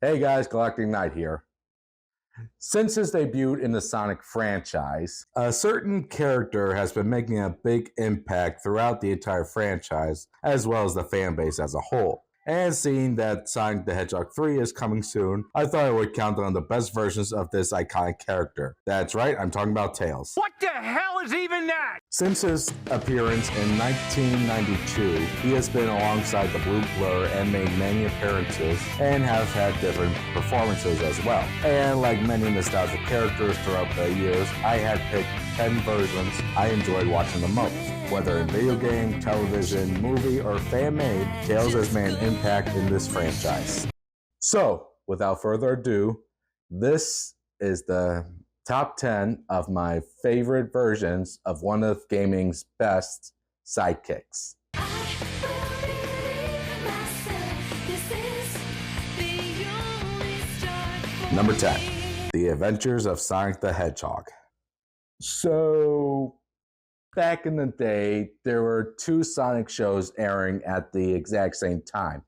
Hey guys, Galactic Knight here. Since his debut in the Sonic franchise, a certain character has been making a big impact throughout the entire franchise, as well as the fan base as a whole. And seeing that Sonic the Hedgehog 3 is coming soon, I thought I would count on the best versions of this iconic character. That's right, I'm talking about Tails. What the hell is even that? Since his appearance in 1992, he has been alongside the Blue Blur and made many appearances and have had different performances as well. And like many nostalgic characters throughout the years, I had picked 10 versions I enjoyed watching the most. Whether in video game, television, movie, or fan-made, Tails has made an impact in this franchise. So, without further ado, this is the top 10 of my favorite versions of one of gaming's best sidekicks. Number 10, The Adventures of Sonic the Hedgehog. So, back in the day, there were two Sonic shows airing at the exact same time,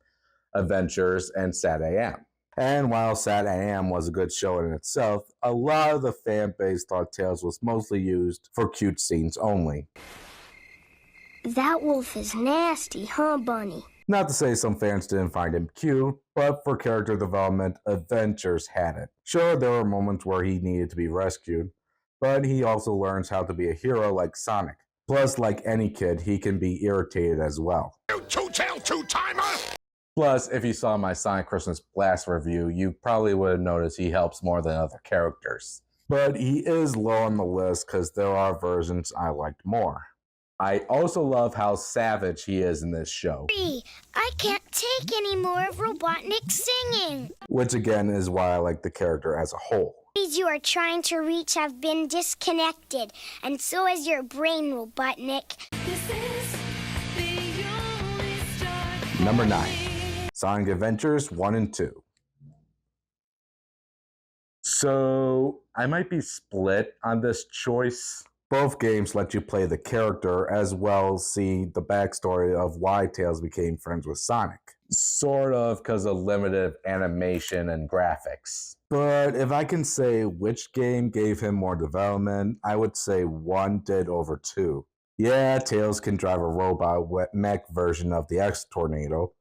Adventures and Sat AM. And while Sat AM was a good show in itself, a lot of the fan base thought Tails was mostly used for cute scenes only. That wolf is nasty, huh, Bunny? Not to say some fans didn't find him cute, but for character development, Adventures had it. Sure, there were moments where he needed to be rescued, but he also learns how to be a hero like Sonic. Plus, like any kid, he can be irritated as well. You two-tailed two-timer! Plus, if you saw my Sonic Christmas Blast review, you probably would have noticed he helps more than other characters. But he is low on the list because there are versions I liked more. I also love how savage he is in this show. I can't take any more of Robotnik singing. Which again is why I like the character as a whole. You are trying to reach have been disconnected, and so is your brain, Robotnik. Number 9, Sonic Adventures 1 and 2. So, I might be split on this choice. Both games let you play the character as well as see the backstory of why Tails became friends with Sonic. Sort of because of limited animation and graphics. But if I can say which game gave him more development, I would say 1 did over 2. Yeah, Tails can drive a robot mech version of the X-Tornado,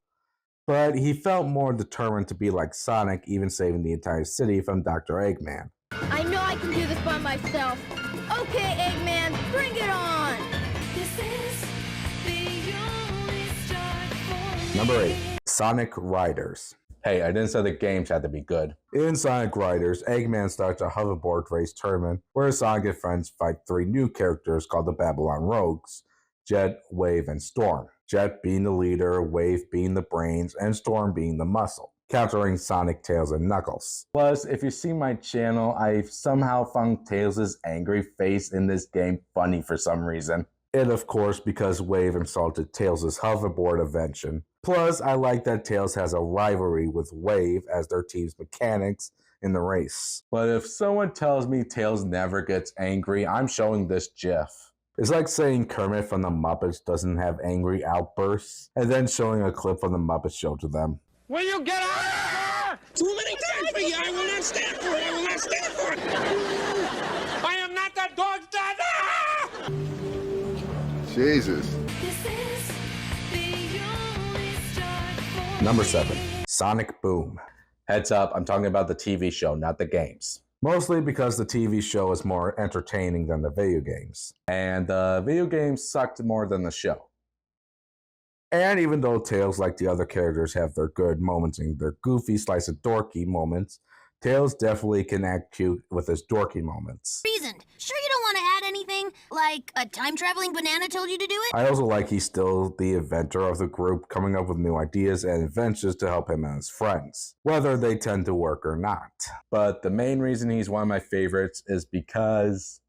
but he felt more determined to be like Sonic, even saving the entire city from Dr. Eggman. I know I can do this by myself. Okay, Eggman, bring it on! Number 8, Sonic Riders. Hey, I didn't say the games had to be good. In Sonic Riders, Eggman starts a hoverboard race tournament where Sonic and friends fight 3 new characters called the Babylon Rogues, Jet, Wave, and Storm. Jet being the leader, Wave being the brains, and Storm being the muscle, countering Sonic, Tails, and Knuckles. Plus, if you see my channel, I've somehow found Tails' angry face in this game funny for some reason. And of course, because Wave insulted Tails' hoverboard invention. Plus, I like that Tails has a rivalry with Wave as their team's mechanics in the race. But if someone tells me Tails never gets angry, I'm showing this GIF. It's like saying Kermit from the Muppets doesn't have angry outbursts, and then showing a clip from the Muppet Show to them. Will you get out of here? Too many times for you. I will not stand for it. I will not stand for it. I am not that dog's dad! Jesus. Number 7, Sonic Boom. Heads up, I'm talking about the TV show, not the games. Mostly because the TV show is more entertaining than the video games. And the video games sucked more than the show. And even though Tails, like the other characters, have their good moments and their goofy slice of dorky moments, Tails definitely can act cute with his dorky moments. Reasoned. Sure you don't want to add anything? Like a time-traveling banana told you to do it? I also like he's still the inventor of the group, coming up with new ideas and inventions to help him and his friends, whether they tend to work or not. But the main reason he's one of my favorites is because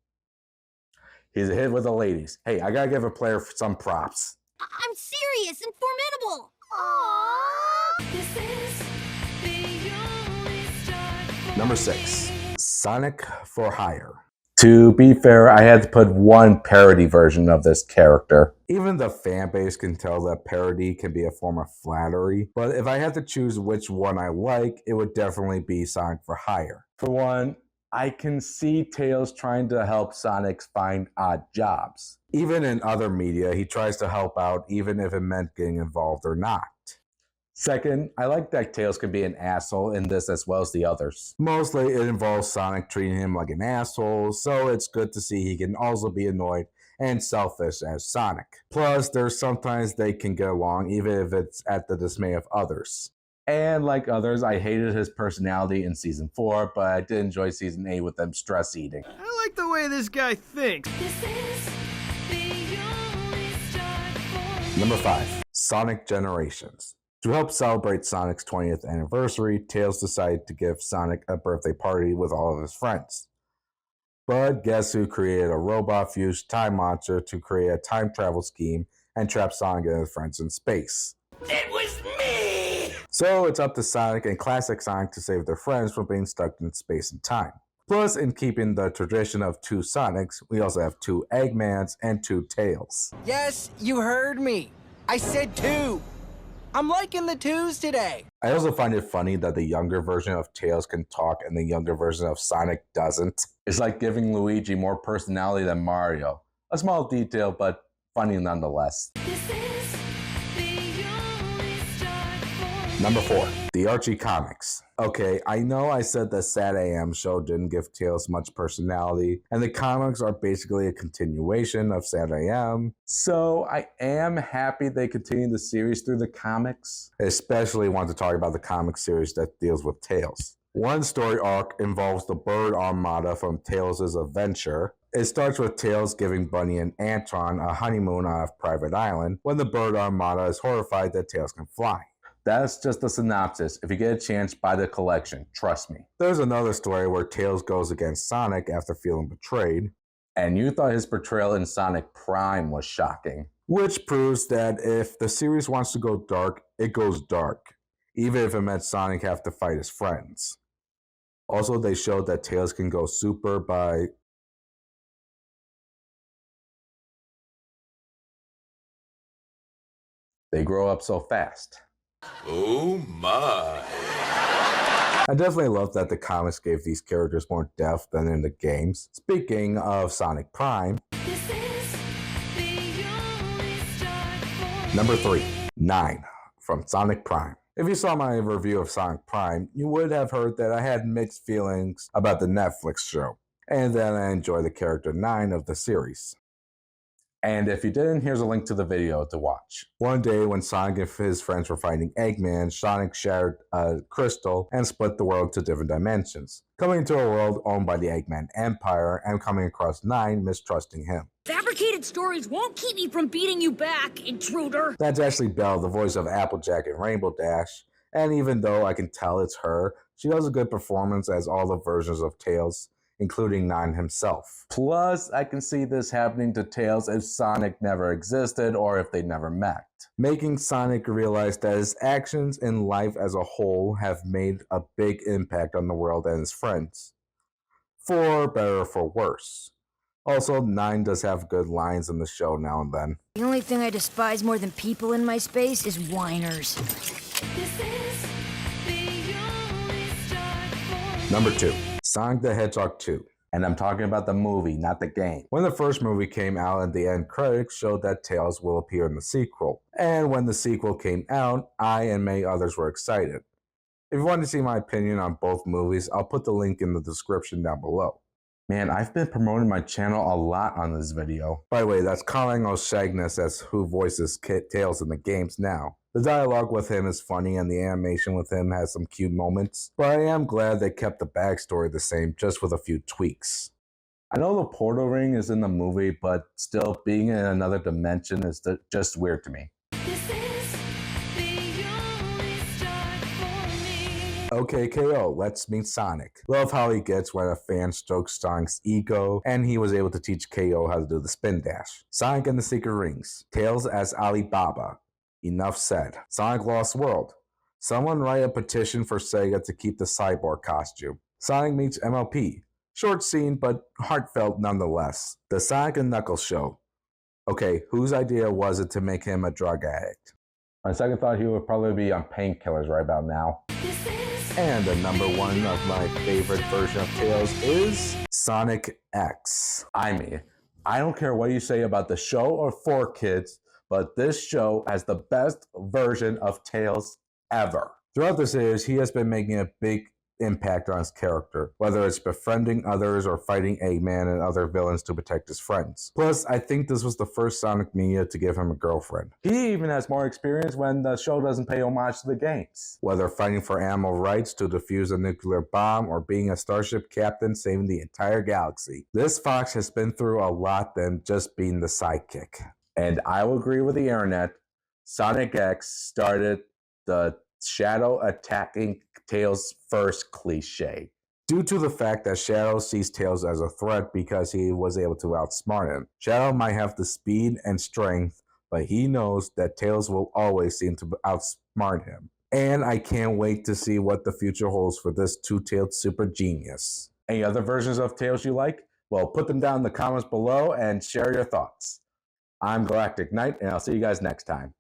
he's a hit with the ladies. Hey, I gotta give a player some props. I'm serious and formidable! Aww! Number 6, Sonic for Hire. To be fair, I had to put one parody version of this character. Even the fan base can tell that parody can be a form of flattery, but if I had to choose which one I like, it would definitely be Sonic for Hire. For one, I can see Tails trying to help Sonic find odd jobs. Even in other media, he tries to help out even if it meant getting involved or not. Second, I like that Tails can be an asshole in this as well as the others. Mostly it involves Sonic treating him like an asshole, so it's good to see he can also be annoyed and selfish as Sonic. Plus, there's sometimes they can get along even if it's at the dismay of others. And like others, I hated his personality in Season 4, but I did enjoy Season 8 with them stress eating. I like the way this guy thinks. Number 5. Sonic Generations. To help celebrate Sonic's 20th anniversary, Tails decided to give Sonic a birthday party with all of his friends. But guess who created a robot-fused time monster to create a time travel scheme and trap Sonic and his friends in space? It was me! So it's up to Sonic and classic Sonic to save their friends from being stuck in space and time. Plus, in keeping the tradition of 2 Sonics, we also have 2 Eggmans and 2 Tails. Yes, you heard me. I said 2. I'm liking the 2s today. I also find it funny that the younger version of Tails can talk and the younger version of Sonic doesn't. It's like giving Luigi more personality than Mario. A small detail, but funny nonetheless. Number 4. The Archie Comics. Okay, I know I said the Sad AM show didn't give Tails much personality, and the comics are basically a continuation of Sad AM, so I am happy they continue the series through the comics. I especially want to talk about the comic series that deals with Tails. One story arc involves the Bird Armada from Tails' adventure. It starts with Tails giving Bunny and Anton a honeymoon on a private island when the Bird Armada is horrified that Tails can fly. That's just a synopsis. If you get a chance, buy the collection. Trust me. There's another story where Tails goes against Sonic after feeling betrayed. And you thought his portrayal in Sonic Prime was shocking. Which proves that if the series wants to go dark, it goes dark. Even if it meant Sonic have to fight his friends. Also, they showed that Tails can go super by... They grow up so fast. Oh my. I definitely love that the comics gave these characters more depth than in the games. Speaking of Sonic Prime, number 3, 9 from Sonic Prime. If you saw my review of Sonic Prime, you would have heard that I had mixed feelings about the Netflix show, and that I enjoy the character 9 of the series. And if you didn't, here's a link to the video to watch. One day when Sonic and his friends were fighting Eggman, Sonic shattered a crystal and split the world to different dimensions, coming to a world owned by the Eggman Empire and coming across 9 mistrusting him. Fabricated stories won't keep me from beating you back, intruder! That's Ashley Bell, the voice of Applejack and Rainbow Dash, and even though I can tell it's her, she does a good performance as all the versions of Tails, including 9 himself. Plus, I can see this happening to Tails if Sonic never existed or if they never met. Making Sonic realize that his actions in life as a whole have made a big impact on the world and his friends. For better or for worse. Also, 9 does have good lines in the show now and then. The only thing I despise more than people in my space is whiners. Number 2. Sonic the Hedgehog 2. And I'm talking about the movie, not the game. When the first movie came out and the end credits showed that Tails will appear in the sequel. And when the sequel came out, I and many others were excited. If you want to see my opinion on both movies, I'll put the link in the description down below. Man, I've been promoting my channel a lot on this video. By the way, that's Colin O'Shagness as who voices Tails in the games now. The dialogue with him is funny and the animation with him has some cute moments, but I am glad they kept the backstory the same, just with a few tweaks. I know the portal ring is in the movie, but still, being in another dimension is just weird to me. Okay, KO, let's meet Sonic. Love how he gets when a fan strokes Sonic's ego, and he was able to teach KO how to do the spin dash. Sonic and the Secret Rings. Tails as Alibaba. Enough said. Sonic Lost World. Someone write a petition for Sega to keep the cyborg costume. Sonic meets MLP. Short scene, but heartfelt nonetheless. The Sonic and Knuckles show. Okay, whose idea was it to make him a drug addict? On second thought, he would probably be on painkillers right about now. And the number one of my favorite version of Tails is Sonic X. I mean, I don't care what you say about the show or for kids, but this show has the best version of Tails ever. Throughout the series, he has been making a big impact on his character, whether it's befriending others or fighting Eggman and other villains to protect his friends. Plus, I think this was the first Sonic media to give him a girlfriend. He even has more experience when the show doesn't pay homage to the games. Whether fighting for animal rights to defuse a nuclear bomb or being a starship captain saving the entire galaxy, this fox has been through a lot than just being the sidekick. And I will agree with the internet, Sonic X started the Shadow attacking Tails first cliche. Due to the fact that Shadow sees Tails as a threat because he was able to outsmart him. Shadow might have the speed and strength, but he knows that Tails will always seem to outsmart him. And I can't wait to see what the future holds for this two-tailed super genius. Any other versions of Tails you like? Well, put them down in the comments below and share your thoughts. I'm Galactic Knight, and I'll see you guys next time.